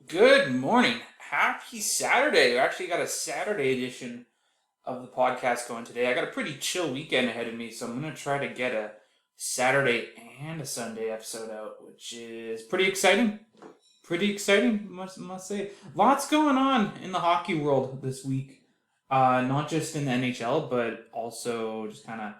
Good morning. Happy Saturday. We actually got a Saturday edition of the podcast going today. I got a pretty chill weekend ahead of me, so I'm going to try to get a Saturday and a Sunday episode out, which is pretty exciting. Pretty exciting, must say. Lots going on in the hockey world this week. Not just in the NHL, but also just kind of,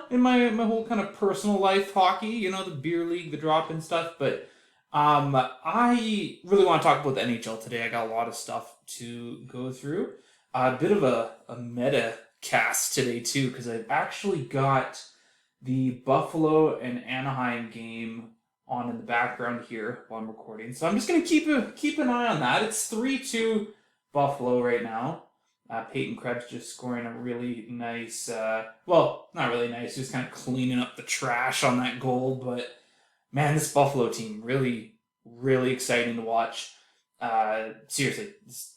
in my whole kind of personal life hockey, the beer league, the drop-in stuff, but I really want to talk about the NHL today. I got a lot of stuff to go through. A bit of a meta cast today too, because I've actually got the Buffalo and Anaheim game on in the background here while I'm recording. So I'm just gonna keep an eye on that. It's 3-2 Buffalo right now. Peyton Krebs just scoring a really nice, well, not really nice, just kind of cleaning up the trash on that goal, but man, this Buffalo team really, really exciting to watch. Seriously,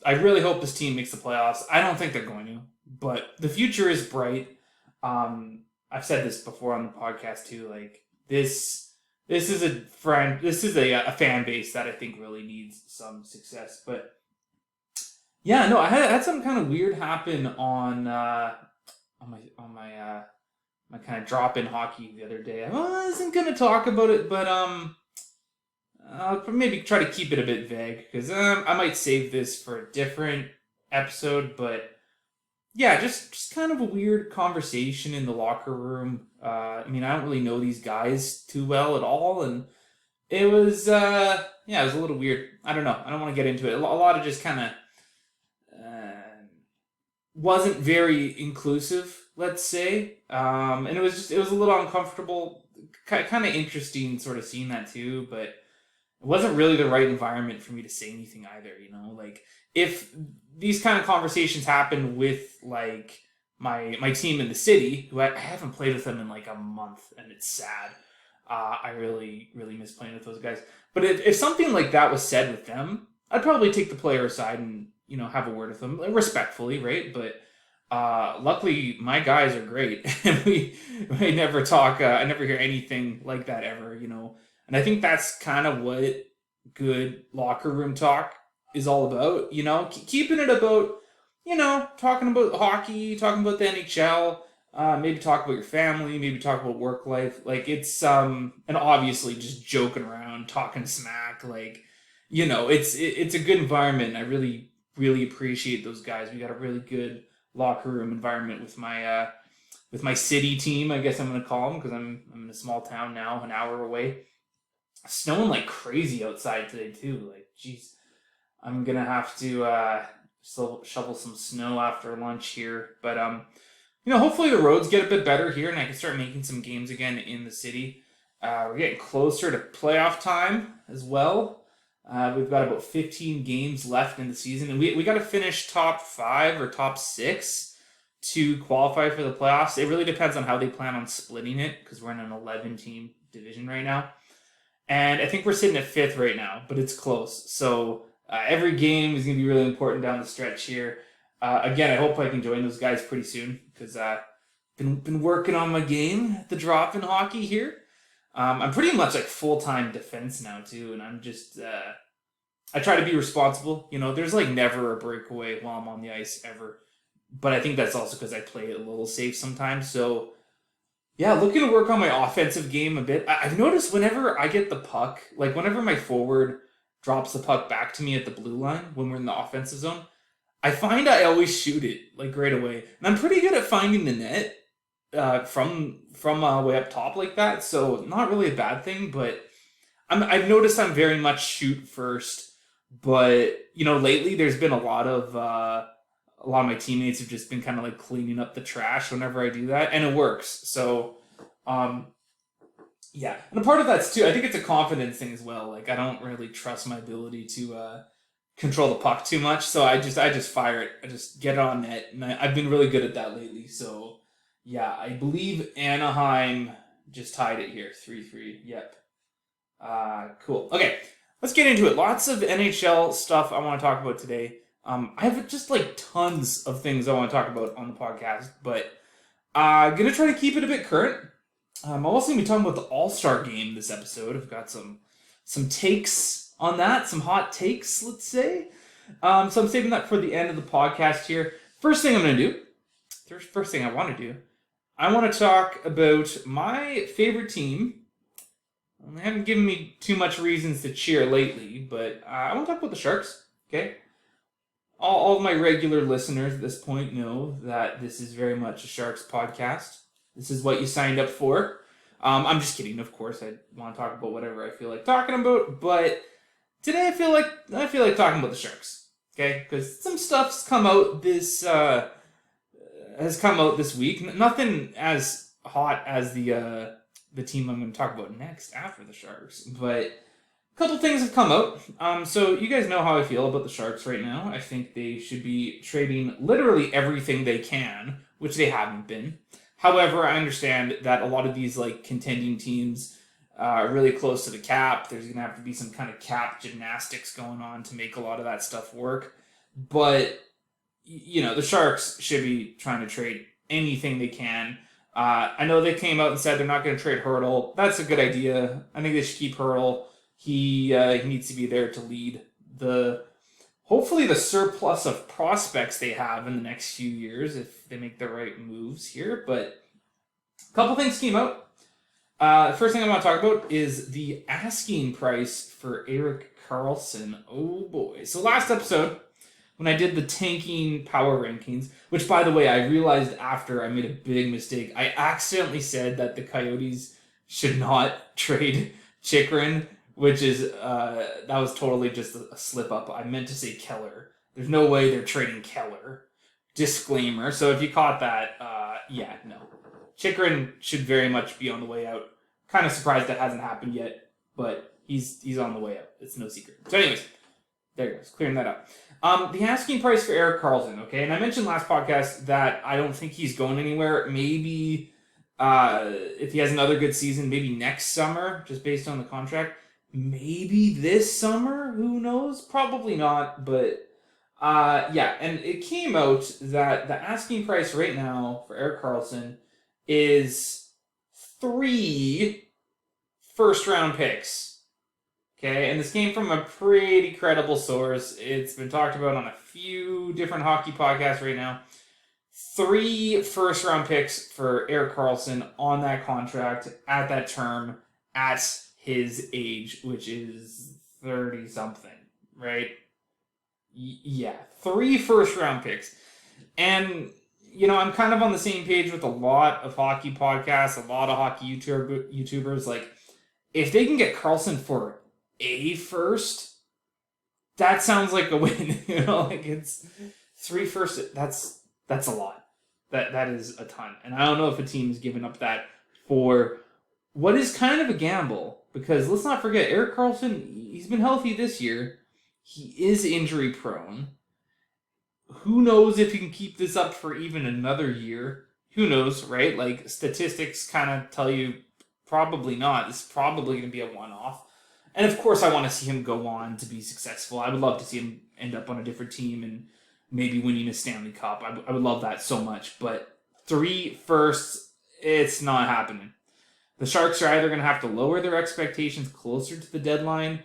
I really hope this team makes the playoffs. I don't think they're going to, but the future is bright. I've said this before on the podcast too. Like this is a fan base that I think really needs some success. But yeah, no, I had something kind of weird happen on my kind of drop in hockey the other day. I wasn't gonna talk about it, but I'll maybe try to keep it a bit vague because I might save this for a different episode. But yeah, just kind of a weird conversation in the locker room. I don't really know these guys too well at all, and it was it was a little weird. I don't know. I don't want to get into it. A lot of just kind of wasn't very inclusive, let's say, and it was a little uncomfortable, kind of interesting, sort of seeing that too. But it wasn't really the right environment for me to say anything either. Like if these kind of conversations happen with like my team in the city, who I haven't played with them in like a month, and it's sad. I really really miss playing with those guys. But if something like that was said with them, I'd probably take the player aside and have a word with them, like, respectfully, right? But luckily, my guys are great, and we never talk. I never hear anything like that ever, And I think that's kind of what good locker room talk is all about, keeping it about, talking about hockey, talking about the NHL, maybe talk about your family, maybe talk about work life. Like it's and obviously just joking around, talking smack, like it's a good environment. I really really appreciate those guys. We got a really good locker room environment with my city team, I guess I'm gonna call them, because I'm in a small town now, an hour away. Snowing like crazy outside today too. Like, geez, I'm gonna have to still shovel some snow after lunch here. But hopefully the roads get a bit better here, and I can start making some games again in the city. We're getting closer to playoff time as well. We've got about 15 games left in the season, and we got to finish top 5 or top 6 to qualify for the playoffs. It really depends on how they plan on splitting it, because we're in an 11-team division right now. And I think we're sitting at 5th right now, but it's close. So every game is going to be really important down the stretch here. Again, I hope I can join those guys pretty soon, because I've been working on my game at the drop in hockey here. I'm pretty much like full-time defense now too, and I'm just I try to be responsible. There's like never a breakaway while I'm on the ice ever, but I think that's also because I play it a little safe sometimes. So yeah, looking to work on my offensive game a bit. I've noticed whenever I get the puck, like whenever my forward drops the puck back to me at the blue line when we're in the offensive zone, I find I always shoot it like right away, and I'm pretty good at finding the net from way up top like that. So not really a bad thing, but I've noticed I'm very much shoot first. But lately there's been a lot of my teammates have just been kind of like cleaning up the trash whenever I do that, and it works. So yeah, and a part of that's too, I think it's a confidence thing as well. Like I don't really trust my ability to control the puck too much, so I just fire it. I just get it on net, and I've been really good at that lately. So yeah, I believe Anaheim just tied it here, 3-3. Yep. Cool. Okay, let's get into it. Lots of NHL stuff I want to talk about today. I have just like tons of things I want to talk about on the podcast, but I'm going to try to keep it a bit current. I'm also going to be talking about the All Star Game this episode. I've got some takes on that, some hot takes, let's say. So I'm saving that for the end of the podcast here. First thing I'm going to do, first thing I want to do, I want to talk about my favorite team. They haven't given me too much reasons to cheer lately, but I want to talk about the Sharks, okay? All of my regular listeners at this point know that this is very much a Sharks podcast. This is what you signed up for. I'm just kidding, of course. I want to talk about whatever I feel like talking about, but today I feel like talking about the Sharks, okay? Because some stuff's come out this week. Nothing as hot as the team I'm going to talk about next after the Sharks, but a couple things have come out. So you guys know how I feel about the Sharks right now. I think they should be trading literally everything they can, which they haven't been. However, I understand that a lot of these like contending teams are really close to the cap. There's going to have to be some kind of cap gymnastics going on to make a lot of that stuff work. But, you know, the Sharks should be trying to trade anything they can. I know they came out and said they're not going to trade Hurdle. That's a good idea. I think they should keep Hurdle. He needs to be there to lead hopefully the surplus of prospects they have in the next few years if they make the right moves here. But a couple things came out. The first thing I want to talk about is the asking price for Erik Karlsson. Oh boy. So last episode, when I did the tanking power rankings, which by the way, I realized after I made a big mistake. I accidentally said that the Coyotes should not trade Chychrun, which is, that was totally just a slip up. I meant to say Keller. There's no way they're trading Keller. Disclaimer. So if you caught that, yeah, no. Chychrun should very much be on the way out. Kind of surprised that hasn't happened yet, but he's on the way out. It's no secret. So anyways, there it goes. Clearing that up. The asking price for Erik Karlsson, okay? And I mentioned last podcast that I don't think he's going anywhere. Maybe if he has another good season, maybe next summer, just based on the contract. Maybe this summer, who knows? Probably not, but yeah. And it came out that the asking price right now for Erik Karlsson is 3 first-round picks. Okay, and this came from a pretty credible source. It's been talked about on a few different hockey podcasts right now. 3 first-round picks for Erik Karlsson on that contract at that term at his age, which is 30-something, right? Yeah, 3 first-round picks. And, you know, I'm kind of on the same page with a lot of hockey podcasts, a lot of hockey YouTubers. Like, if they can get Karlsson for a first, that sounds like a win. You know, like it's 3 first. That's a lot. That is a ton. And I don't know if a team has given up that for what is kind of a gamble. Because let's not forget, Erik Karlsson, he's been healthy this year. He is injury prone. Who knows if he can keep this up for even another year? Who knows, right? Like, statistics kind of tell you probably not. This is probably going to be a one-off. And of course, I want to see him go on to be successful. I would love to see him end up on a different team and maybe winning a Stanley Cup. I would love that so much. But 3 firsts, it's not happening. The Sharks are either going to have to lower their expectations closer to the deadline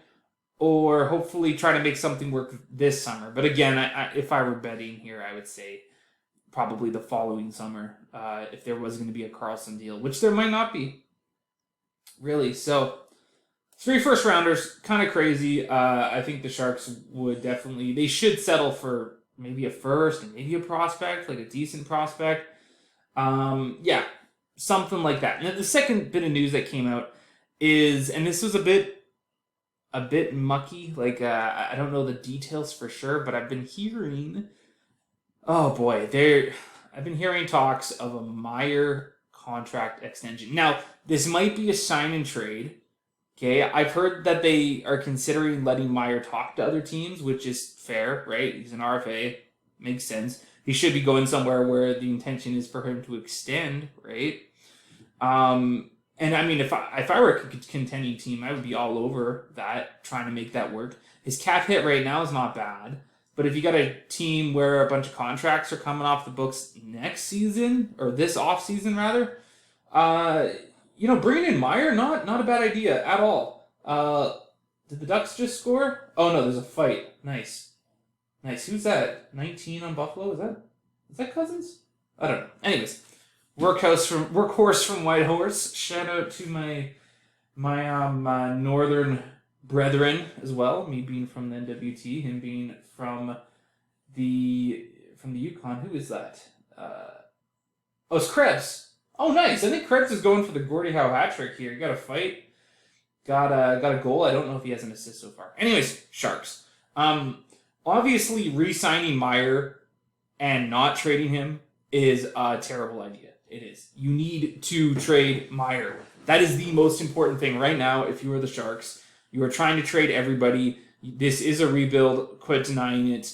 or hopefully try to make something work this summer. But again, if I were betting here, I would say probably the following summer if there was going to be a Karlsson deal, which there might not be. Really. So 3 first-rounders, kind of crazy. I think the Sharks would definitely... They should settle for maybe a first and maybe a prospect, like a decent prospect. Yeah. Something like that. And the second bit of news that came out is, and this was a bit mucky, like I don't know the details for sure, but I've been hearing, oh boy, I've been hearing talks of a Meier contract extension. Now, this might be a sign and trade. Okay, I've heard that they are considering letting Meier talk to other teams, which is fair, right? He's an RFA, makes sense. He should be going somewhere where the intention is for him to extend, right? And I mean, if I were a contending team, I would be all over that, trying to make that work. His cap hit right now is not bad, but if you got a team where a bunch of contracts are coming off the books next season, or this off season rather, you know, bringing in Meier, not a bad idea at all. Did the Ducks just score? Oh no, there's a fight. Nice. Nice. Who's that? 19 on Buffalo? Is that Cousins? I don't know. Anyways, workhorse from Whitehorse. Shout out to my northern brethren as well. Me being from the NWT, him being from the Yukon. Who is that? It's Krebs. Oh, nice. I think Krebs is going for the Gordie Howe hat trick here. He got a fight. Got a goal. I don't know if he has an assist so far. Anyways, Sharks. Obviously, re-signing Meyer and not trading him is a terrible idea. It is. You need to trade Meyer. That is the most important thing right now if you are the Sharks. You are trying to trade everybody. This is a rebuild. Quit denying it.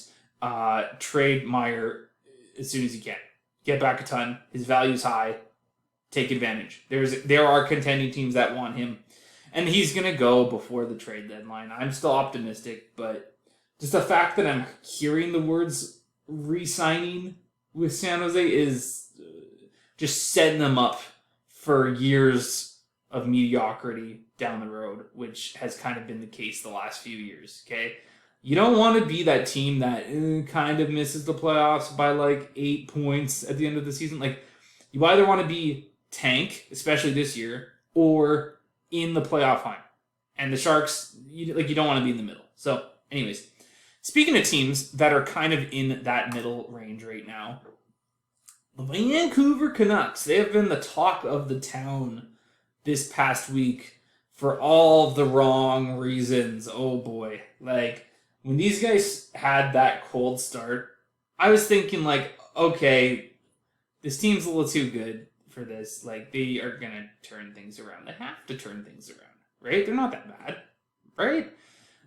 Trade Meyer as soon as you can. Get back a ton. His value's high. Take advantage. There are contending teams that want him. And he's going to go before the trade deadline. I'm still optimistic, but just the fact that I'm hearing the words re-signing with San Jose is just setting them up for years of mediocrity down the road, which has kind of been the case the last few years, okay? You don't want to be that team that kind of misses the playoffs by like 8 points at the end of the season. Like, you either want to be tank, especially this year, or in the playoff hunt. And the Sharks, you don't want to be in the middle. So, anyways, speaking of teams that are kind of in that middle range right now, the Vancouver Canucks, they have been the talk of the town this past week for all the wrong reasons. Oh boy. Like, when these guys had that cold start, I was thinking like, okay, this team's a little too good for this. Like, they are going to turn things around. They have to turn things around, right? They're not that bad, right?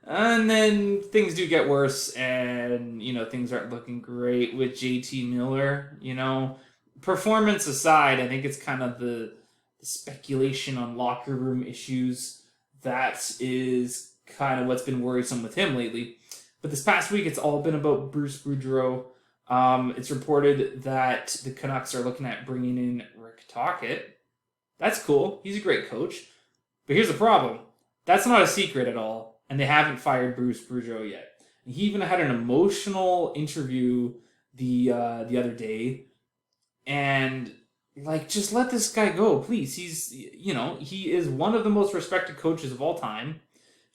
And then things do get worse, and, things aren't looking great with JT Miller. Performance aside, I think it's kind of the speculation on locker room issues that is kind of what's been worrisome with him lately. But this past week, it's all been about Bruce Boudreau. It's reported that the Canucks are looking at bringing in Rick Tocchet. That's cool. He's a great coach. But here's the problem. That's not a secret at all, and they haven't fired Bruce Boudreau yet. He even had an emotional interview the other day, and just let this guy go, please. He is one of the most respected coaches of all time.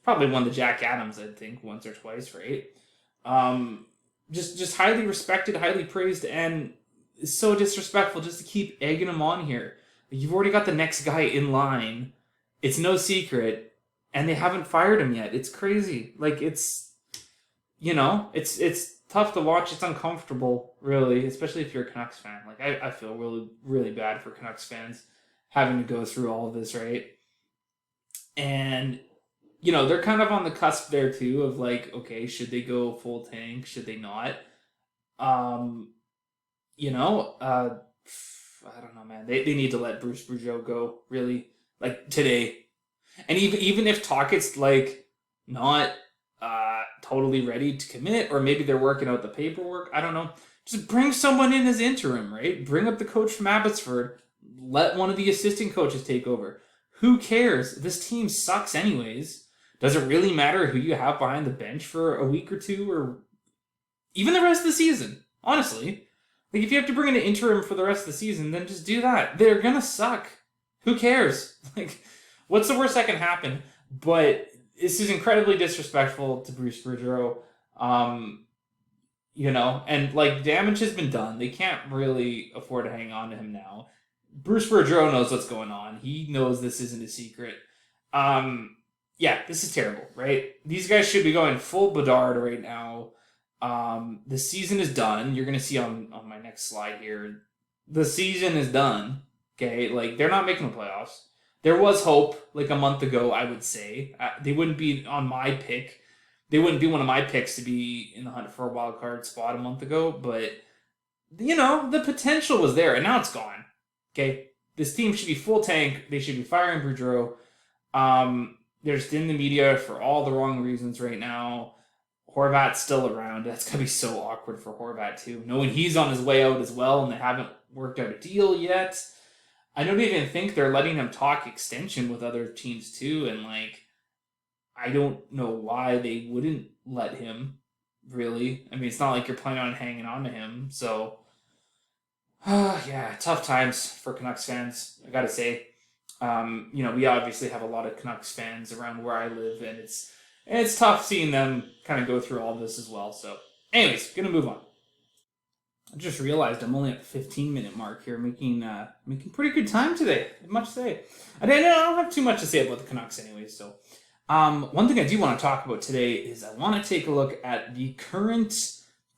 Probably won the Jack Adams, I think, once or twice, right? Just highly respected, highly praised, and it's so disrespectful just to keep egging him on here. You've already got the next guy in line. It's no secret, and they haven't fired him yet. It's crazy. It's tough to watch. It's uncomfortable, really, especially if you're a Canucks fan. I feel really, really bad for Canucks fans having to go through all of this, right? And they're kind of on the cusp there too of okay, should they go full tank? Should they not? I don't know, man. They need to let Bruce Boudreau go, really, today. And even if Tocchet's not totally ready to commit, or maybe they're working out the paperwork, I don't know. Just bring someone in as interim, right? Bring up the coach from Abbotsford. Let one of the assistant coaches take over. Who cares? This team sucks anyways. Does it really matter who you have behind the bench for a week or two, or even the rest of the season? Honestly. If you have to bring in an interim for the rest of the season, then just do that. They're gonna suck. Who cares? What's the worst that can happen? But this is incredibly disrespectful to Bruce Boudreau. And damage has been done. They can't really afford to hang on to him now. Bruce Boudreau knows what's going on. He knows this isn't a secret. Yeah, this is terrible, right? These guys should be going full Bedard right now. The season is done. You're going to see on my next slide here. The season is done. Okay, they're not making the playoffs. There was hope a month ago, I would say. They wouldn't be on my pick. They wouldn't be one of my picks to be in the hunt for a wild card spot a month ago, but the potential was there, and now it's gone. Okay, this team should be full tank. They should be firing Boudreau. They're just in the media for all the wrong reasons right now. Horvat's still around. That's going to be so awkward for Horvat, too. Knowing he's on his way out as well, and they haven't worked out a deal yet. I don't even think they're letting him talk extension with other teams, too. And, I don't know why they wouldn't let him, really. I mean, it's not like you're planning on hanging on to him. So, yeah, tough times for Canucks fans, I gotta say. We obviously have a lot of Canucks fans around where I live, and it's tough seeing them kind of go through all this as well. So, anyways, gonna move on. I just realized I'm only at the 15-minute mark here, making pretty good time today. Much to say. I don't have too much to say about the Canucks, anyways. So, one thing I do want to talk about today is I want to take a look at the current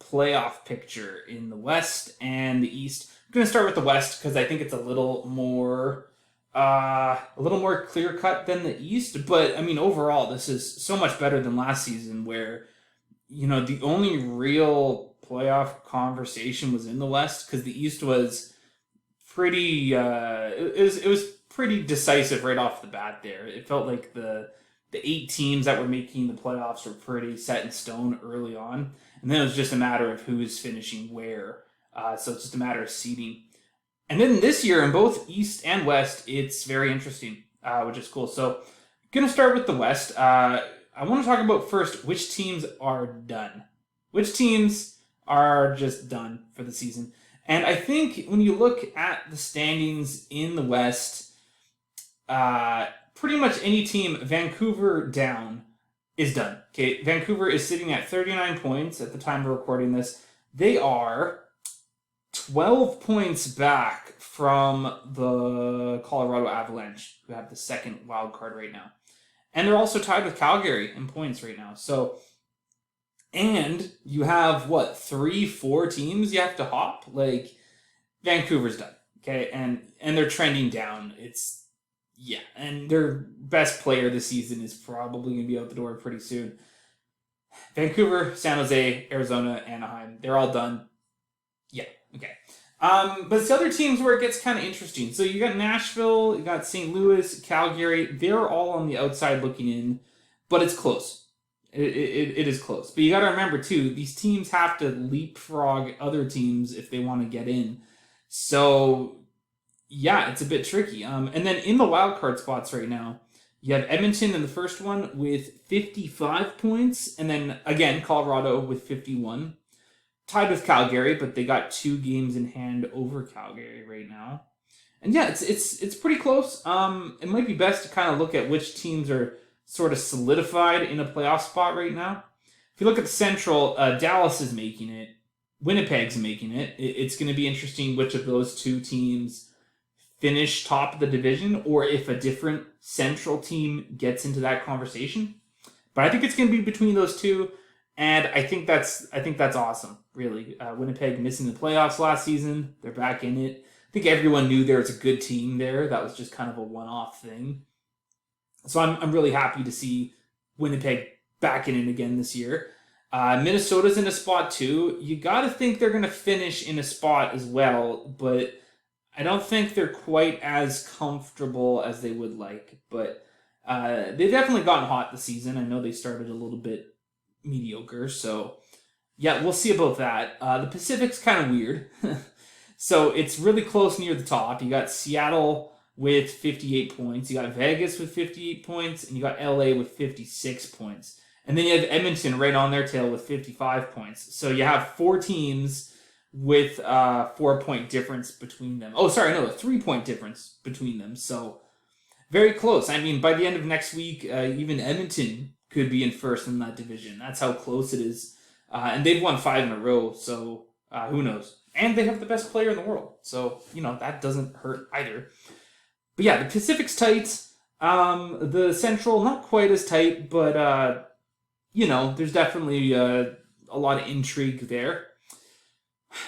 playoff picture in the West and the East. I'm going to start with the West because I think it's a little more clear cut than the East. But I mean, overall, this is so much better than last season, where the only real playoff conversation was in the West because the East was pretty. It was pretty decisive right off the bat. There, it felt like the 8 teams that were making the playoffs were pretty set in stone early on, and then it was just a matter of who's finishing where. So it's just a matter of seeding. And then this year, in both East and West, it's very interesting, which is cool. So, going to start with the West. I want to talk about first which teams are done. Which teams are just done for the season. And I think when you look at the standings in the West, pretty much any team, Vancouver down, is done. Okay, Vancouver is sitting at 39 points at the time of recording this. They are 12 points back from the Colorado Avalanche, who have the second wild card right now. And they're also tied with Calgary in points right now. So, and you have, 3-4 teams you have to hop? Like, Vancouver's done. Okay, and they're trending down. And their best player this season is probably going to be out the door pretty soon. Vancouver, San Jose, Arizona, Anaheim, they're all done. Yeah, okay. But it's the other teams where it gets kind of interesting. So you got Nashville, you got St. Louis, Calgary. They're all on the outside looking in, but it's close. It is close. But you got to remember, too, these teams have to leapfrog other teams if they want to get in. So, yeah, it's a bit tricky. And then in the wild card spots right now, you have Edmonton in the first one with 55 points, and then, again, Colorado with 51. Tied with Calgary, but they got 2 games in hand over Calgary right now. And yeah, it's pretty close. It might be best to kind of look at which teams are sort of solidified in a playoff spot right now. If you look at the Central, Dallas is making it. Winnipeg's making it. It's going to be interesting which of those 2 teams finish top of the division, or if a different Central team gets into that conversation. But I think it's going to be between those 2. And I think that's awesome, really. Winnipeg missing the playoffs last season. They're back in it. I think everyone knew there was a good team there. That was just kind of a one-off thing. So I'm really happy to see Winnipeg back in it again this year. Minnesota's in a spot too. You got to think they're going to finish in a spot as well, but I don't think they're quite as comfortable as they would like. But they've definitely gotten hot this season. I know they started a little bit mediocre, so yeah, we'll see about that. The Pacific's kind of weird. So it's really close near the top. You got Seattle with 58 points, you got Vegas with 58 points, and you got LA with 56 points. And then you have Edmonton right on their tail with 55 points. So you have 4 teams with 4-point difference between them. Oh, sorry, no, a 3-point difference between them. So very close. I mean, by the end of next week, even Edmonton could be in first in that division. That's how close it is. And they've won 5 in a row, so who knows? And they have the best player in the world. So, that doesn't hurt either. But yeah, the Pacific's tight. The Central, not quite as tight, but, there's definitely a lot of intrigue there.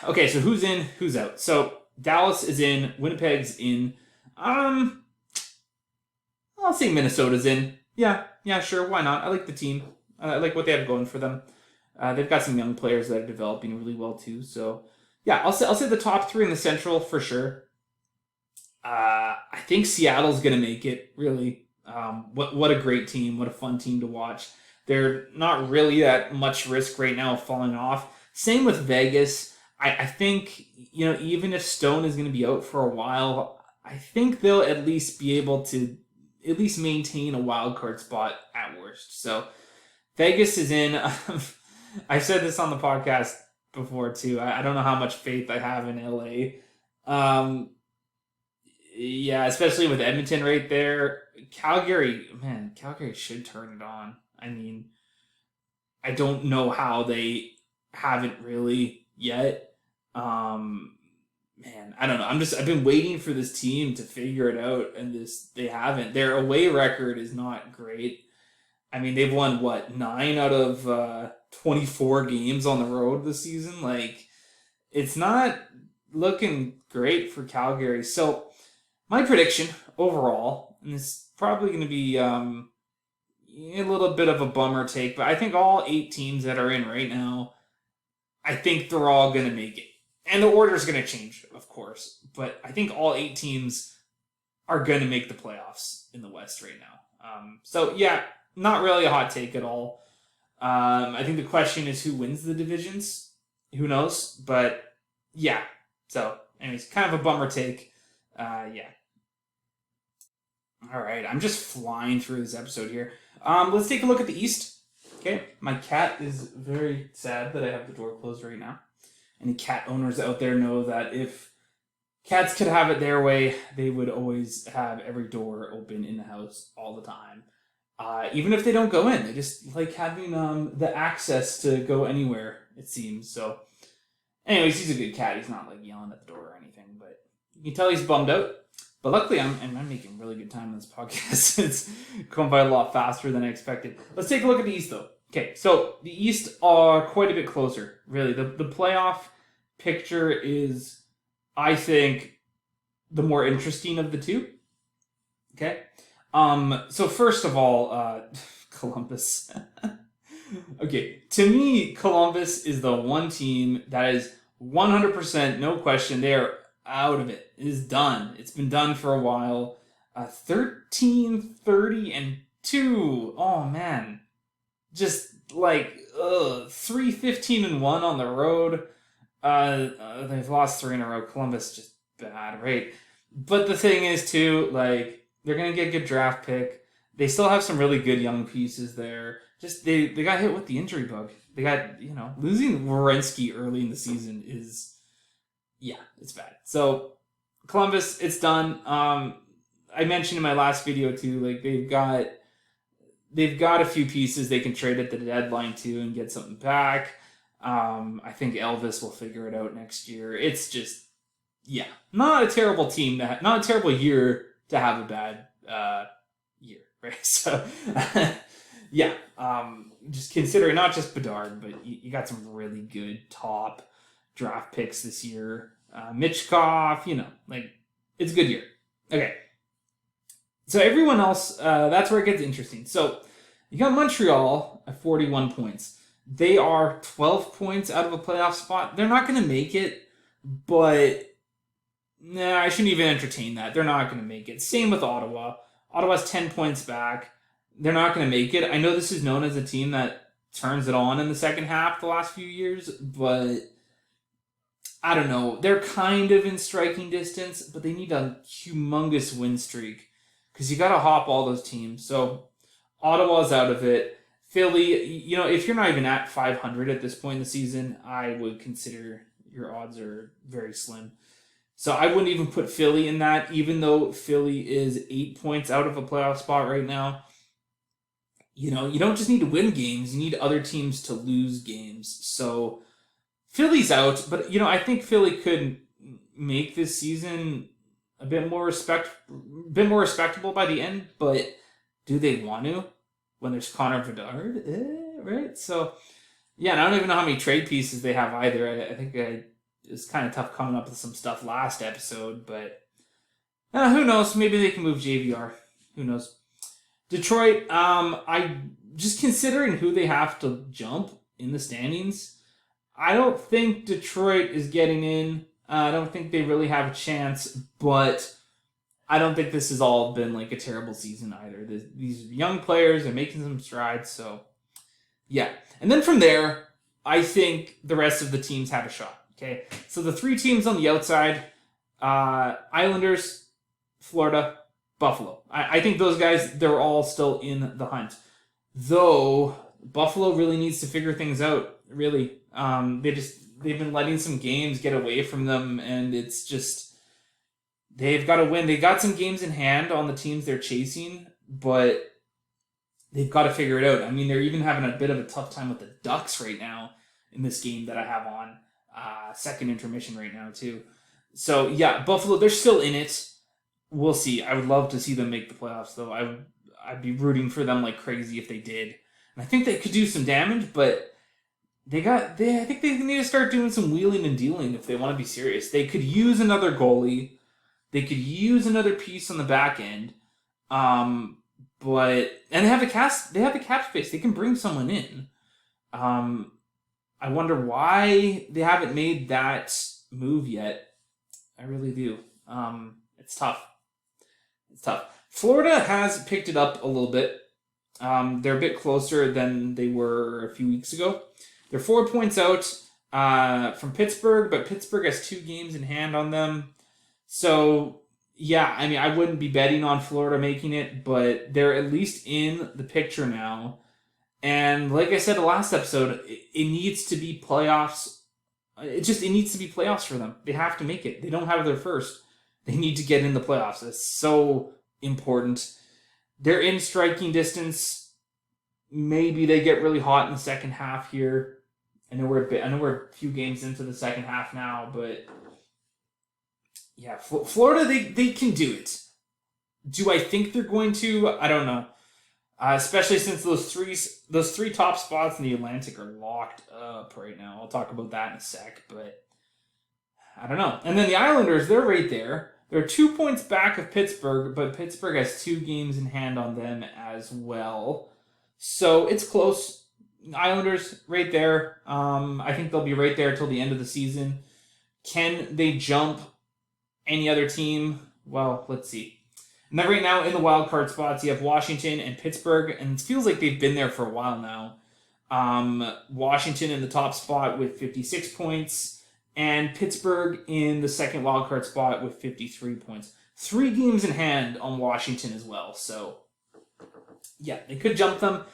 Okay, so who's in, who's out? So Dallas is in, Winnipeg's in. I'll say Minnesota's in. Yeah, sure, why not? I like the team. I like what they have going for them. They've got some young players that are developing really well too. So, yeah, I'll say the top 3 in the Central for sure. I think Seattle's gonna make it. Really, what a great team! What a fun team to watch. They're not really that much risk right now of falling off. Same with Vegas. I think even if Stone is going to be out for a while, I think they'll at least be able to at least maintain a wild card spot at worst. So Vegas is in. I've said this on the podcast before too. I don't know how much faith I have in LA. Yeah, especially with Edmonton right there. Calgary should turn it on. I mean, I don't know how they haven't really yet. I don't know. I've been waiting for this team to figure it out, and they haven't. Their away record is not great. I mean, they've won 9 out of 24 games on the road this season. Like, it's not looking great for Calgary. So, my prediction overall, and this is probably going to be a little bit of a bummer take, but I think all 8 teams that are in right now, I think they're all going to make it. And the order's going to change, of course. But I think all 8 teams are going to make the playoffs in the West right now. So, yeah, not really a hot take at all. I think the question is who wins the divisions. Who knows? But, yeah. So, anyways, kind of a bummer take. Yeah. All right, I'm just flying through this episode here. Let's take a look at the East. Okay, my cat is very sad that I have the door closed right now. Any cat owners out there know that if cats could have it their way, they would always have every door open in the house all the time. Even if they don't go in, they just like having the access to go anywhere, it seems. So, anyways, he's a good cat. He's not like yelling at the door or anything, but you can tell he's bummed out. But luckily, I'm making really good time on this podcast. It's going by a lot faster than I expected. Let's take a look at the East, though. Okay, so the East are quite a bit closer, really. The playoff picture is, I think, the more interesting of the two. Okay? So first of all, Columbus. Okay, to me, Columbus is the one team that is 100%, no question, they are out of it. It is done. It's been done for a while. 13-30-2. Oh, man. Just like 3-15-1 on the road. They've lost 3 in a row. Columbus just bad, right? But the thing is too, like, they're gonna get a good draft pick. They still have some really good young pieces there. Just they got hit with the injury bug. They got losing Werenski early in the season is it's bad. So Columbus, it's done. I mentioned in my last video too, like they've got a few pieces they can trade at the deadline too and get something back. I think Elvis will figure it out next year. It's just, not a terrible team, not a terrible year to have a bad year, right? So, just considering not just Bedard, but you got some really good top draft picks this year. Mitchkov, it's a good year. Okay. So everyone else, that's where it gets interesting. So you got Montreal at 41 points. They are 12 points out of a playoff spot. They're not going to make it, but I shouldn't even entertain that. They're not going to make it. Same with Ottawa. Ottawa's 10 points back. They're not going to make it. I know this is known as a team that turns it on in the second half the last few years, but I don't know. They're kind of in striking distance, but they need a humongous win streak because you got to hop all those teams. So Ottawa's out of it. Philly, if you're not even at 500 at this point in the season, I would consider your odds are very slim. So I wouldn't even put Philly in that, even though Philly is 8 points out of a playoff spot right now. You don't just need to win games. You need other teams to lose games. So Philly's out, but, I think Philly could make this season a bit more respectable by the end, but do they want to when there's Connor Bedard? Right? So, and I don't even know how many trade pieces they have either. I think it was kind of tough coming up with some stuff last episode, but who knows? Maybe they can move JVR. Who knows? Detroit, I just considering who they have to jump in the standings, I don't think Detroit is getting in. I don't think they really have a chance, but I don't think this has all been like a terrible season either. These young players are making some strides, so And then from there, I think the rest of the teams have a shot. Okay, so the 3 teams on the outside, Islanders, Florida, Buffalo. I think those guys, they're all still in the hunt. Though, Buffalo really needs to figure things out, really. They've been letting some games get away from them, and it's just, they've got to win. They got some games in hand on the teams they're chasing, but they've got to figure it out. I mean, they're even having a bit of a tough time with the Ducks right now in this game that I have on. Second intermission right now, too. So, yeah, Buffalo, they're still in it. We'll see. I would love to see them make the playoffs, though. I'd be rooting for them like crazy if they did. And I think they could do some damage, but I think they need to start doing some wheeling and dealing if they want to be serious. They could use another goalie. They could use another piece on the back end. And they have the cap space. They can bring someone in. I wonder why they haven't made that move yet. I really do. It's tough. Florida has picked it up a little bit. They're a bit closer than they were a few weeks ago. They're 4 points out from Pittsburgh, but Pittsburgh has 2 games in hand on them. So, yeah, I mean, I wouldn't be betting on Florida making it, but they're at least in the picture now. And like I said the last episode, it needs to be playoffs. It needs to be playoffs for them. They have to make it. They don't have their first. They need to get in the playoffs. It's so important. They're in striking distance. Maybe they get really hot in the second half here. I know we're a few games into the second half now, but yeah, Florida, they can do it. Do I think they're going to? I don't know. Especially since those three top spots in the Atlantic are locked up right now. I'll talk about that in a sec, but I don't know. And then the Islanders, they're right there. They're 2 points back of Pittsburgh, but Pittsburgh has 2 games in hand on them as well. So it's close. Islanders, right there. I think they'll be right there till the end of the season. Can they jump any other team? Well, let's see. And then right now in the wild card spots, you have Washington and Pittsburgh, and it feels like they've been there for a while now. Washington in the top spot with 56 points, and Pittsburgh in the second wild card spot with 53 points. 3 games in hand on Washington as well, so yeah, they could jump them.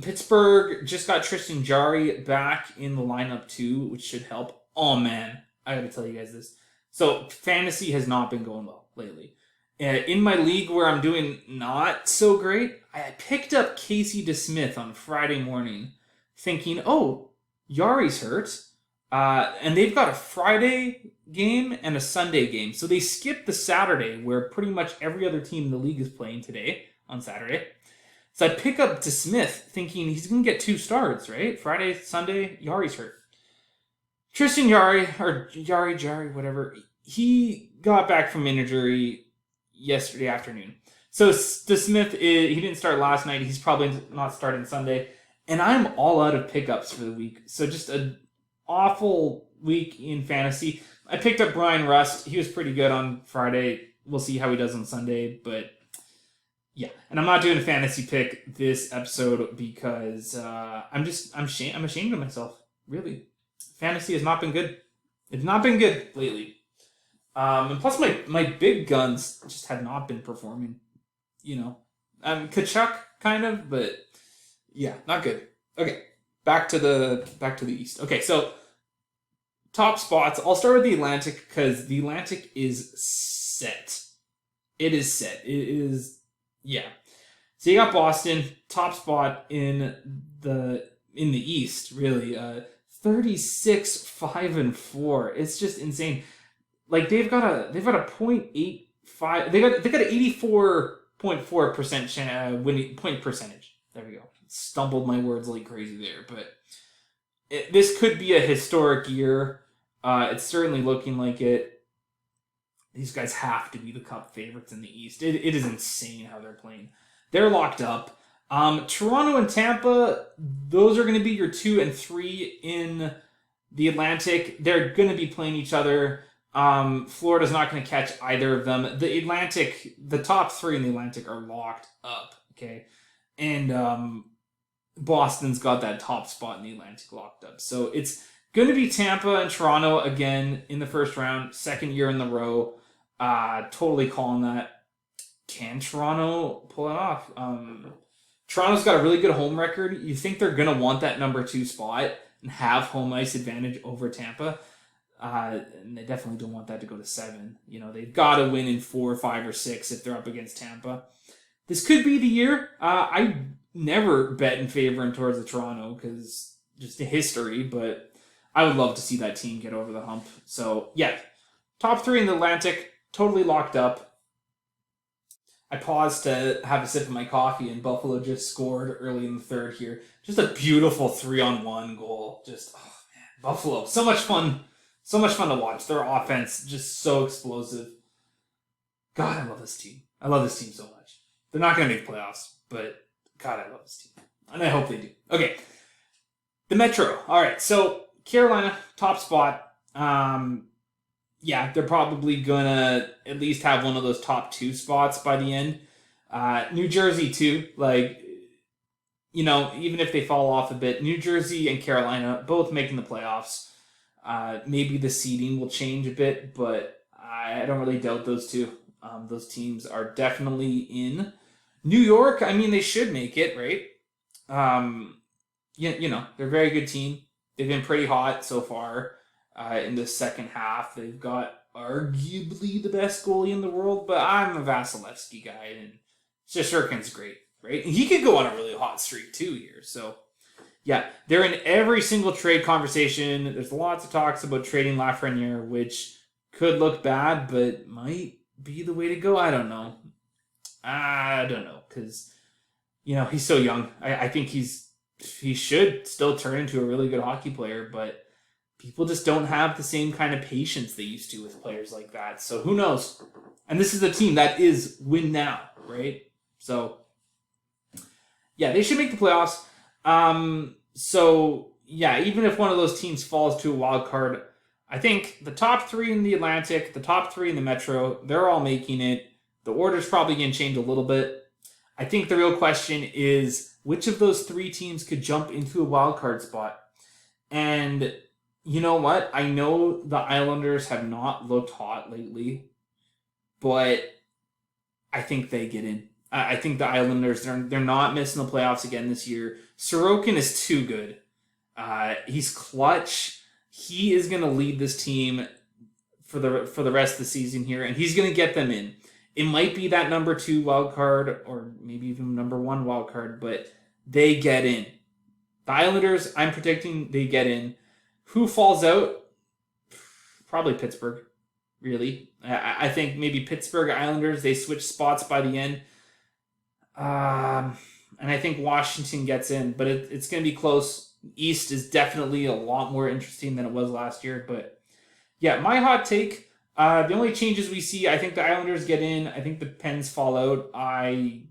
Pittsburgh just got Tristan Jarry back in the lineup too, which should help. Oh man, I gotta tell you guys this. So fantasy has not been going well lately. In my league where I'm doing not so great, I picked up Casey DeSmith on Friday morning thinking, oh, Yari's hurt. And they've got a Friday game and a Sunday game. So they skipped the Saturday where pretty much every other team in the league is playing today on Saturday. So I pick up DeSmith thinking he's going to get 2 starts, right? Friday, Sunday, Yari's hurt. Tristan Jarry, whatever, he got back from injury yesterday afternoon. So DeSmith, he didn't start last night. He's probably not starting Sunday. And I'm all out of pickups for the week. So just an awful week in fantasy. I picked up Brian Rust. He was pretty good on Friday. We'll see how he does on Sunday. But yeah. And I'm not doing a fantasy pick this episode because I'm ashamed of myself. Really. Fantasy has not been good. It's not been good lately. And plus my big guns just have not been performing, Kachuk kind of, but yeah, not good. Okay. Back to the East. Okay. So top spots. I'll start with the Atlantic because the Atlantic is set. It is set. It is. Yeah. So you got Boston, top spot in the East, really. 36-5-4. It's just insane. Like they've got a 0.85. They got an 84.4% winning point percentage. There we go. Stumbled my words like crazy there, but this could be a historic year. It's certainly looking like it. These guys have to be the Cup favorites in the East. It is insane how they're playing. They're locked up. Toronto and Tampa, those are going to be your 2 and 3 in the Atlantic. They're going to be playing each other. Florida's not going to catch either of them. The top 3 in the Atlantic are locked up, okay? And Boston's got that top spot in the Atlantic locked up. So it's going to be Tampa and Toronto again in the first round, second year in the row. Totally calling that. can Toronto pull it off? Toronto's got a really good home record. You think they're going to want that number 2 spot and have home ice advantage over Tampa. And they definitely don't want that to go to 7. They've got to win in 4, 5, or 6 if they're up against Tampa. This could be the year. I never bet in favor and towards the Toronto because just the history, but I would love to see that team get over the hump. So, yeah, top 3 in the Atlantic, totally locked up. I paused to have a sip of my coffee, and Buffalo just scored early in the third here. Just a beautiful 3-on-1 goal. Just, oh man, Buffalo, so much fun. So much fun to watch. Their offense just so explosive. God, I love this team. I love this team so much. They're not going to make playoffs, but God, I love this team. And I hope they do. Okay. The Metro. All right. So Carolina, top spot. Yeah, they're probably going to at least have one of those top 2 spots by the end. New Jersey, too. Even if they fall off a bit, New Jersey and Carolina both making the playoffs. Maybe the seeding will change a bit, but I don't really doubt those two. Those teams are definitely in. New York, I mean, they should make it, right? They're a very good team. They've been pretty hot so far in the second half. They've got arguably the best goalie in the world, but I'm a Vasilevsky guy, and Shesterkin's great, right? And he could go on a really hot streak too here, so... Yeah, they're in every single trade conversation. There's lots of talks about trading Lafreniere, which could look bad, but might be the way to go. I don't know, because, he's so young. I think he should still turn into a really good hockey player, but people just don't have the same kind of patience they used to with players like that. So who knows? And this is a team that is win now, right? So, yeah, they should make the playoffs. Even if one of those teams falls to a wild card, I think the top 3 in the Atlantic, the top 3 in the Metro, they're all making it. The order's probably going to change a little bit. I think the real question is which of those 3 teams could jump into a wild card spot. And you know what? I know the Islanders have not looked hot lately, but I think they get in. I think the Islanders, they're not missing the playoffs again this year. Sorokin is too good. He's clutch. He is going to lead this team for the rest of the season here, and he's going to get them in. It might be that number 2 wild card, or maybe even number 1 wild card, but they get in. The Islanders, I'm predicting they get in. Who falls out? Probably Pittsburgh, really. I think maybe Pittsburgh Islanders, they switch spots by the end. And I think Washington gets in, but it's going to be close. East is definitely a lot more interesting than it was last year. But yeah, my hot take, the only changes we see, I think the Islanders get in. I think the Pens fall out. I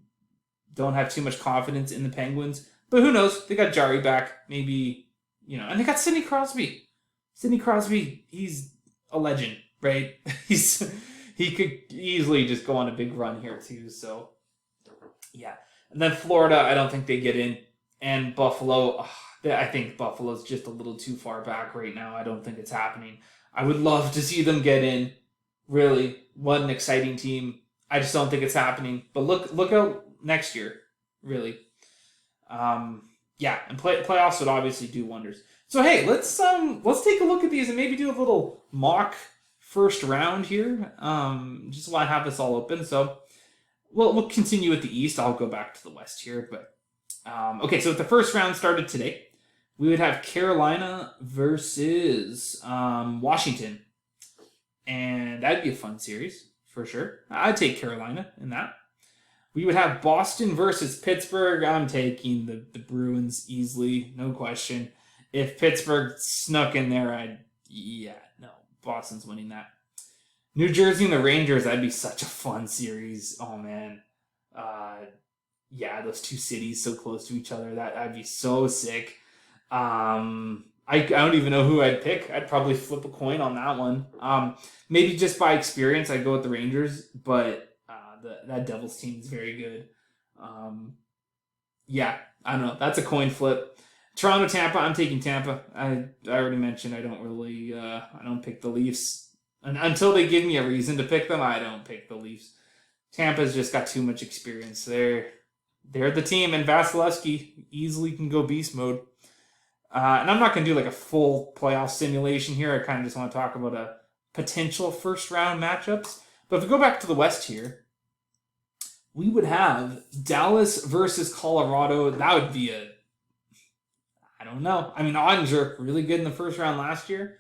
don't have too much confidence in the Penguins, but who knows? They got Jari back. Maybe, and they got Sidney Crosby. Sidney Crosby, he's a legend, right? He could easily just go on a big run here too. So yeah. And then Florida, I don't think they get in. And Buffalo, I think Buffalo's just a little too far back right now. I don't think it's happening. I would love to see them get in. Really, what an exciting team. I just don't think it's happening. But look out next year, really. And playoffs would obviously do wonders. So hey, let's take a look at these and maybe do a little mock first round here. Just want to have this all open. So we'll continue with the East. I'll go back to the West here, but okay. So if the first round started today, we would have Carolina versus Washington, and that'd be a fun series for sure. I'd take Carolina in that. We would have Boston versus Pittsburgh. I'm taking the Bruins easily, no question. If Pittsburgh snuck in there, Boston's winning that. New Jersey and the Rangers, that'd be such a fun series. Oh, man. Those two cities so close to each other. That'd be so sick. I don't even know who I'd pick. I'd probably flip a coin on that one. Maybe just by experience, I'd go with the Rangers, but that Devils team is very good. I don't know. That's a coin flip. Toronto, Tampa, I'm taking Tampa. I already mentioned I don't really, I don't pick the Leafs. And until they give me a reason to pick them, I don't pick the Leafs. Tampa's just got too much experience. They're the team, and Vasilevsky easily can go beast mode. And I'm not going to do like a full playoff simulation here. I kind of just want to talk about a potential first round matchups. But if we go back to the West here, we would have Dallas versus Colorado. That would be I don't know. I mean, Ottinger, really good in the first round last year.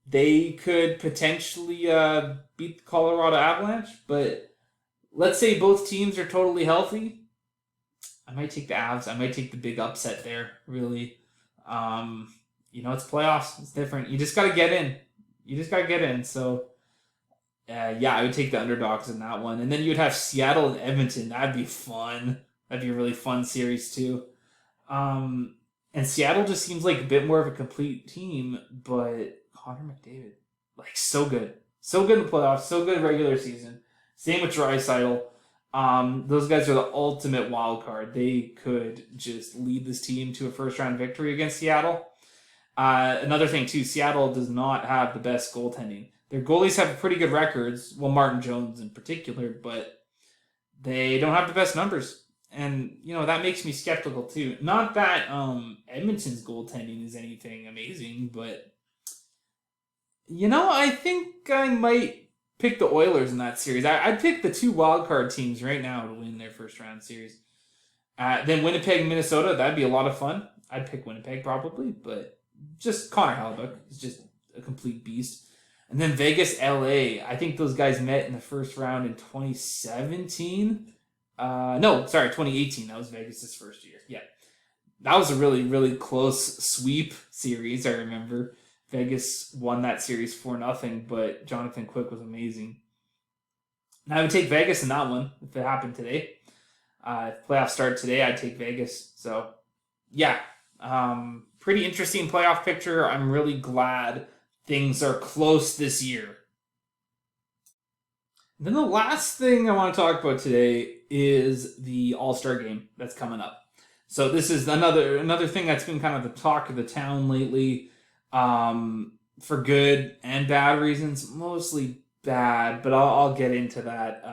They could potentially beat the Colorado Avalanche, but let's say both teams are totally healthy. I might take the Avs. I might take the big upset there, really. It's playoffs. It's different. You just got to get in. So, I would take the underdogs in that one. And then you'd have Seattle and Edmonton. That'd be fun. That'd be a really fun series, too. And Seattle just seems like a bit more of a complete team, but Connor McDavid, like, so good. So good in the playoffs. So good in regular season. Same with Draisaitl. Those guys are the ultimate wild card. They could just lead this team to a first-round victory against Seattle. Another thing, too, Seattle does not have the best goaltending. Their goalies have pretty good records, well, Martin Jones in particular, but they don't have the best numbers. And, that makes me skeptical, too. Not that Edmonton's goaltending is anything amazing, but, I think I might pick the Oilers in that series. I'd pick the two wildcard teams right now to win their first round series. Then Winnipeg, Minnesota, that'd be a lot of fun. I'd pick Winnipeg probably, but just Connor Hellebuyck is just a complete beast. And then Vegas, LA. I think those guys met in the first round in 2017. 2018. That was Vegas' first year. Yeah. That was a really, really close sweep series, I remember. Vegas won that series 4-0, but Jonathan Quick was amazing. And I would take Vegas in that one if it happened today. If playoffs start today, I'd take Vegas. So, yeah. Pretty interesting playoff picture. I'm really glad things are close this year. And then the last thing I want to talk about today is the All Star Game that's coming up. So this is another thing that's been kind of the talk of the town lately. For good and bad reasons, mostly bad, but I'll get into that.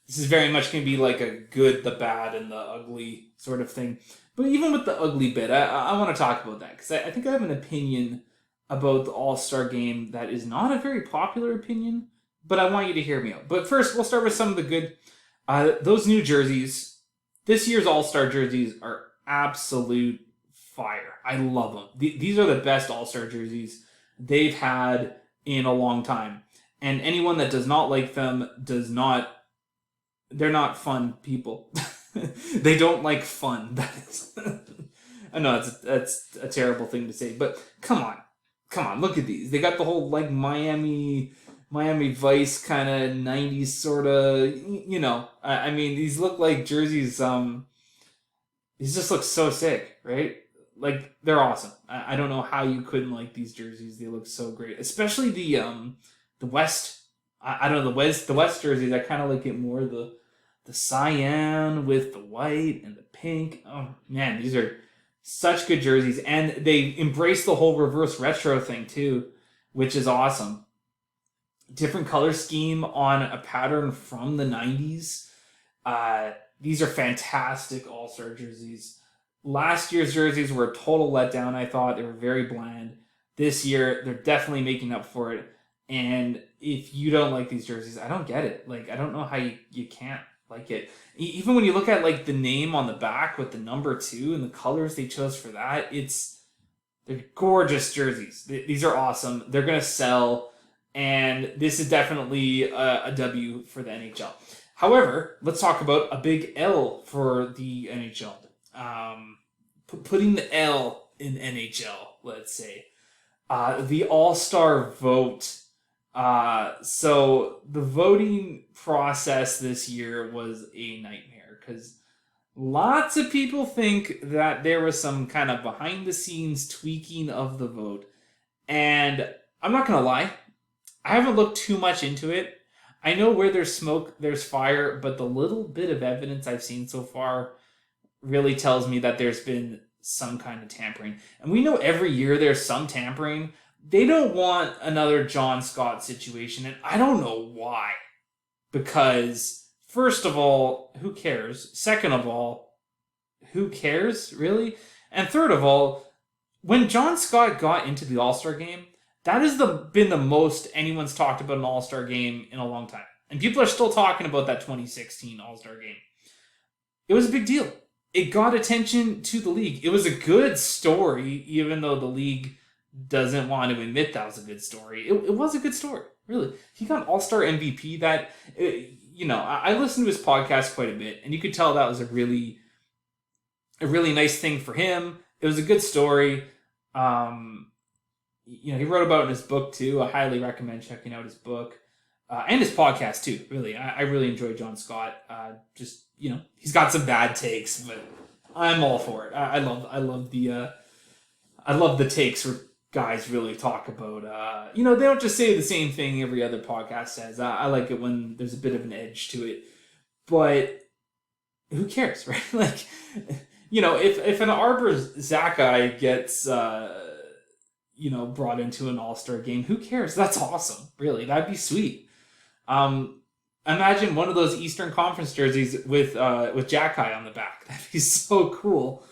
This is very much going to be like a good, the bad, and the ugly sort of thing. But even with the ugly bit, I want to talk about that because I think I have an opinion about the All-Star Game that is not a very popular opinion, but I want you to hear me out. But first, we'll start with some of the good. Those new jerseys, this year's All-Star jerseys are absolute fire. I love them. These are the best All-Star jerseys they've had in a long time. And anyone that does not like them they're not fun people. They don't like fun. I know that's a terrible thing to say, but come on, look at these. They got the whole like Miami Vice kind of 90s sort of, I mean, these look like jerseys. These just look so sick, right? Like, they're awesome. I don't know how you couldn't like these jerseys. They look so great, especially the West. I don't know, the West jerseys. I kind of like it more the cyan with the white and the pink. Oh man, these are such good jerseys, and they embrace the whole reverse retro thing too, which is awesome. Different color scheme on a pattern from the 90s. These are fantastic All-Star jerseys. Last year's jerseys were a total letdown, I thought. They were very bland. This year, they're definitely making up for it. And if you don't like these jerseys, I don't get it. Like, I don't know how you can't like it. Even when you look at, like, the name on the back with the number 2 and the colors they chose for that, they're gorgeous jerseys. These are awesome. They're going to sell. And this is definitely a W for the NHL. However, let's talk about a big L for the NHL. Putting the L in NHL, let's say. The All-Star vote. So the voting process this year was a nightmare because lots of people think that there was some kind of behind-the-scenes tweaking of the vote. And I'm not going to lie. I haven't looked too much into it. I know where there's smoke, there's fire, but the little bit of evidence I've seen so far really tells me that there's been some kind of tampering. And we know every year there's some tampering. They don't want another John Scott situation, and I don't know why. Because first of all, who cares? Second of all, who cares, really? And third of all, when John Scott got into the All-Star game, that has been the most anyone's talked about an All-Star game in a long time. And people are still talking about that 2016 All-Star game. It was a big deal. It got attention to the league. It was a good story, even though the league doesn't want to admit that was a good story. It was a good story, really. He got All-Star MVP. I listened to his podcast quite a bit, and you could tell that was a really nice thing for him. It was a good story. He wrote about it in his book too. I highly recommend checking out his book and his podcast too. Really, I really enjoy John Scott. He's got some bad takes, but I'm all for it. I love the takes where guys really talk about. They don't just say the same thing every other podcast says. I like it when there's a bit of an edge to it, but who cares, right? Like. If an Arbor Zakai gets, brought into an All-Star game, who cares? That's awesome. Really, that'd be sweet. Imagine one of those Eastern Conference jerseys with Zakai on the back. That'd be so cool.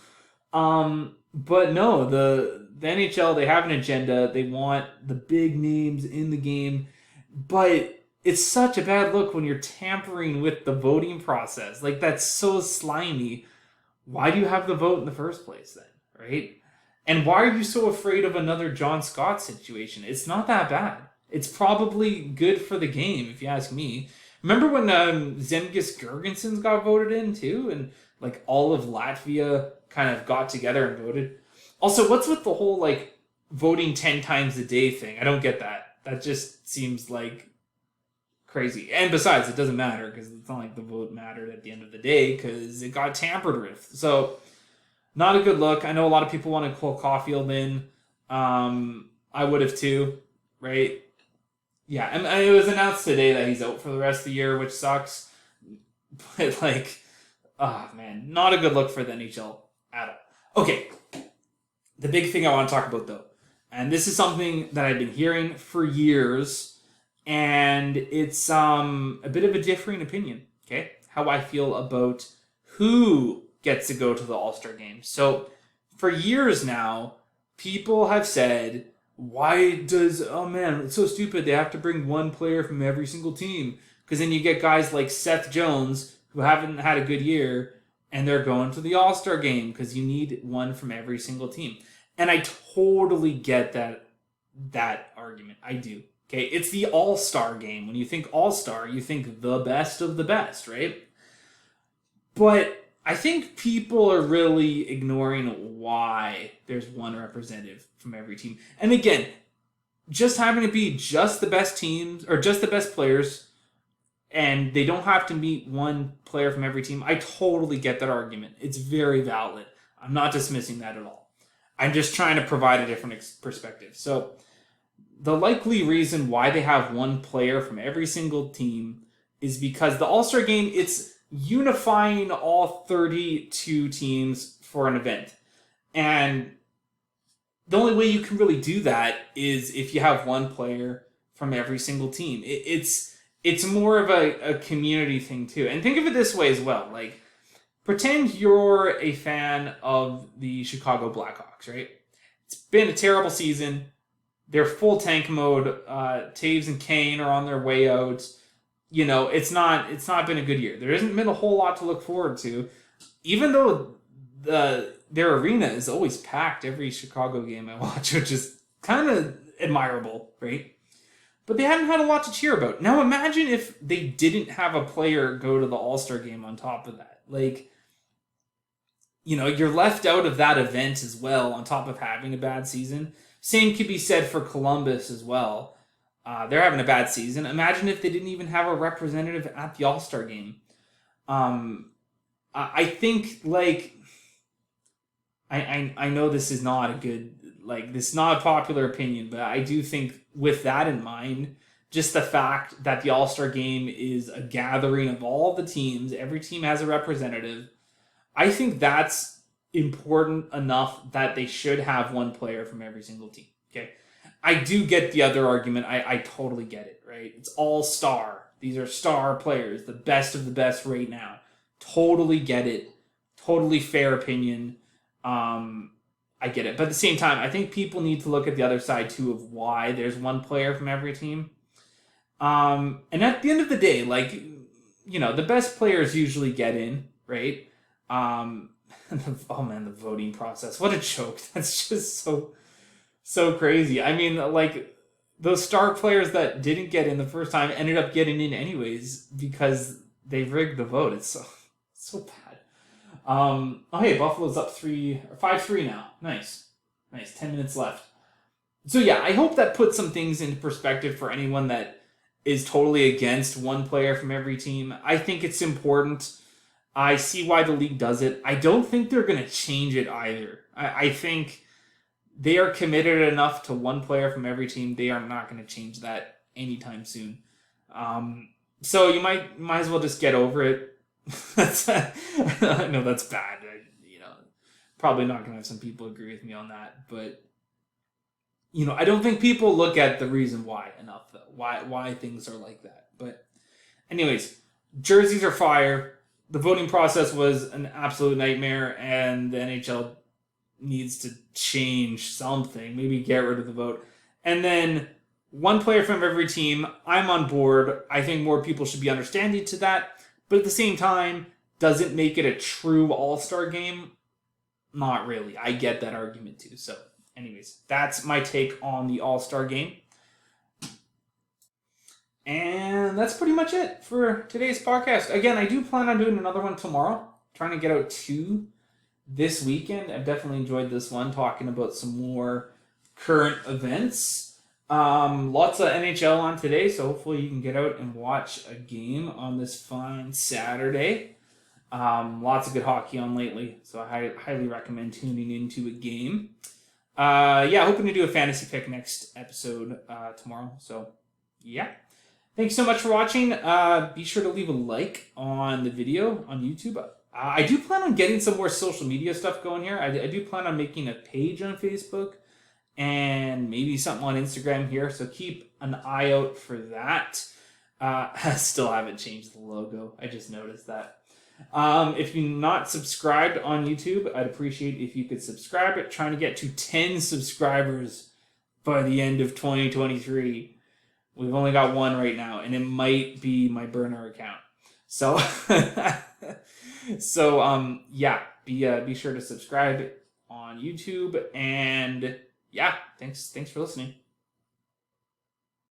But no, the NHL, they have an agenda. They want the big names in the game, but it's such a bad look when you're tampering with the voting process. Like, that's so slimy. Why do you have the vote in the first place then, right? And why are you so afraid of another John Scott situation? It's not that bad. It's probably good for the game, if you ask me. Remember when Zemgus Girgensons got voted in too? And like all of Latvia kind of got together and voted. Also, what's with the whole like voting 10 times a day thing? I don't get that. That just seems like crazy. And besides, it doesn't matter because it's not like the vote mattered at the end of the day because it got tampered with. So, not a good look. I know a lot of people want to call Caulfield in. I would have too, right? Yeah, and it was announced today that he's out for the rest of the year, which sucks. But man, not a good look for the NHL at all. Okay, the big thing I want to talk about though, and this is something that I've been hearing for years. And it's a bit of a differing opinion, okay? How I feel about who gets to go to the All-Star game. So, for years now, people have said, it's so stupid, they have to bring one player from every single team. Because then you get guys like Seth Jones, who haven't had a good year, and they're going to the All-Star game because you need one from every single team. And I totally get that argument. I do. Okay, it's the All-Star game. When you think All-Star, you think the best of the best, right? But I think people are really ignoring why there's one representative from every team. And again, just having to be just the best teams, or just the best players, and they don't have to meet one player from every team, I totally get that argument. It's very valid. I'm not dismissing that at all. I'm just trying to provide a different perspective. So, the likely reason why they have one player from every single team is because the All-Star game, it's unifying all 32 teams for an event. And the only way you can really do that is if you have one player from every single team. It's more of a community thing too. And think of it this way as well. Like, pretend you're a fan of the Chicago Blackhawks, right? It's been a terrible season. They're full tank mode. Taves and Kane are on their way out. It's not been a good year. There hasn't been a whole lot to look forward to, even though their arena is always packed every Chicago game I watch, which is kind of admirable, right? But they haven't had a lot to cheer about. Now imagine if they didn't have a player go to the All-Star game on top of that. Like, you're left out of that event as well on top of having a bad season. Same could be said for Columbus as well. They're having a bad season. Imagine if they didn't even have a representative at the All-Star game. I think, I know this is not a good, this is not a popular opinion, but I do think with that in mind, just the fact that the All-Star game is a gathering of all the teams, every team has a representative, I think that's important enough that they should have one player from every single team. Okay, I do get the other argument. I totally get it, right? It's all-star. These are star players, the best of the best right now. Totally get it. Totally fair opinion. I get it. But at the same time, I think people need to look at the other side too of why there's one player from every team. And at the end of the day, like, the best players usually get in, right? Oh man, the voting process. What a joke. That's just so crazy. I mean, like, those star players that didn't get in the first time ended up getting in anyways because they rigged the vote. It's so bad. Oh hey, Buffalo's up 5-3 now. Nice. 10 minutes left. So yeah, I hope that puts some things into perspective for anyone that is totally against one player from every team. I think it's important. I see why the league does it. I don't think they're going to change it either. I think they are committed enough to one player from every team. They are not going to change that anytime soon. So you might as well just get over it. I know that's bad. Probably not going to have some people agree with me on that, but I don't think people look at the reason why enough, though. Why things are like that. But anyways, jerseys are fire. The voting process was an absolute nightmare, and the NHL needs to change something. Maybe get rid of the vote. And then one player from every team, I'm on board. I think more people should be understanding to that. But at the same time, does it make it a true all-star game? Not really. I get that argument too. So anyways, that's my take on the All-Star Game. And that's pretty much it for today's podcast. Again, I do plan on doing another one tomorrow. Trying to get out 2 this weekend. I've definitely enjoyed this one, talking about some more current events. Lots of NHL on today, so hopefully you can get out and watch a game on this fine Saturday. Lots of good hockey on lately, so I highly recommend tuning into a game. Hoping to do a fantasy pick next episode tomorrow. So, yeah. Thanks so much for watching. Be sure to leave a like on the video on YouTube. I do plan on getting some more social media stuff going here. I do plan on making a page on Facebook and maybe something on Instagram here. So keep an eye out for that. I still haven't changed the logo. I just noticed that. If you're not subscribed on YouTube, I'd appreciate if you could subscribe. It trying to get to 10 subscribers by the end of 2023. We've only got 1 right now, and it might be my burner account. So, be sure to subscribe on YouTube, and yeah, thanks for listening.